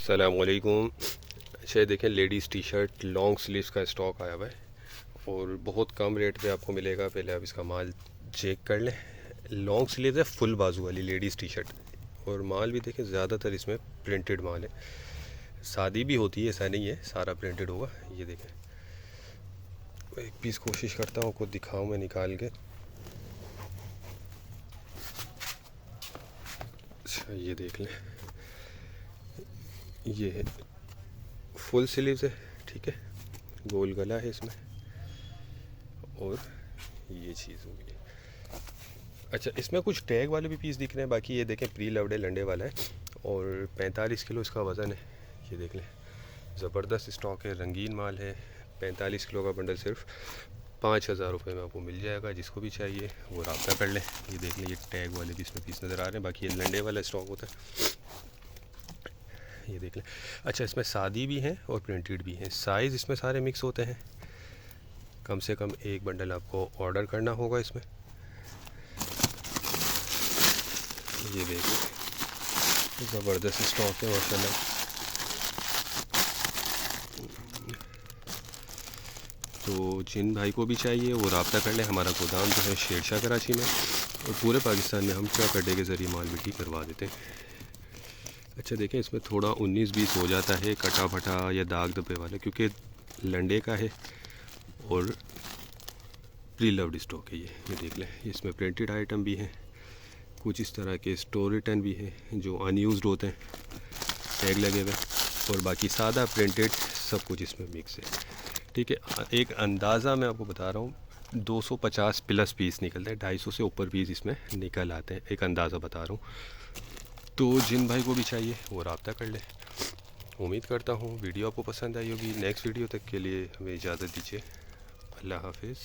अस्सलामुअलैकुम। अच्छा देखें, ladies T shirt long sleeves का स्टॉक आया हुआ है और बहुत कम रेट पे आपको मिलेगा। पहले आप इसका माल चेक कर लें। लॉन्ग स्लीव है, फुल बाजू वाली लेडीज़ टी शर्ट, और माल भी देखें ज़्यादातर इसमें प्रिंटेड माल है। शादी भी होती है, ऐसा नहीं है सारा प्रिंटेड होगा। ये देखें, एक पीस कोशिश करता हूँ आपको दिखाऊँ मैं निकाल के। अच्छा ये देख लें, ये है फुल स्लीव्स है, ठीक है, गोल गला है इसमें, और ये चीज़ होगी। अच्छा, इसमें कुछ टैग वाले भी पीस दिख रहे हैं, बाकी ये देखें प्री लवड है, लंडे वाला है, और 45 किलो इसका वज़न है। ये देख लें, ज़बरदस्त स्टॉक है, रंगीन माल है। 45 किलो का बंडल सिर्फ 5,000 रुपये में आपको मिल जाएगा। जिसको भी चाहिए वो रब्ता कर लें। ये देख लें, ये टैग वाले भी इसमें पीस नज़र आ रहे हैं, बाकी ये लंडे वाला स्टॉक होता है। ये देख लें। अच्छा, इसमें सादी भी हैं और प्रिंटेड भी हैं, साइज़ इसमें सारे मिक्स होते हैं। कम से कम एक बंडल आपको ऑर्डर करना होगा इसमें। ये देखिए, ज़बरदस्त स्टॉक है माशाल्लाह। तो जिन भाई को भी चाहिए वो रब्ता कर लें। हमारा गोदाम जो है शेरशाह कराची में, और पूरे पाकिस्तान में हम ट्रक अड्डे के ज़रिए माल बिक्री करवा देते हैं। अच्छा देखें, इसमें थोड़ा 19-20 हो जाता है कटा फटा या दाग धब्बे वाला, क्योंकि लंडे का है और प्री लव्ड स्टॉक है। ये देख लें, इसमें प्रिंटेड आइटम भी हैं, कुछ इस तरह के स्टोर रिटर्न भी हैं जो अनयूज्ड होते हैं, टैग लगे हुए, और बाकी सादा प्रिंटेड सब कुछ इसमें मिक्स है। ठीक है, एक अंदाज़ा मैं आपको बता रहा हूँ, 250 प्लस पीस निकलते हैं, 250 से ऊपर पीस इसमें निकल आते हैं, एक अंदाज़ा बता रहा हूँ। तो जिन भाई को भी चाहिए वो रब्ता कर ले। उम्मीद करता हूँ वीडियो आपको पसंद आई होगी। नेक्स्ट वीडियो तक के लिए हमें इजाज़त दीजिए। अल्लाह हाफिज़।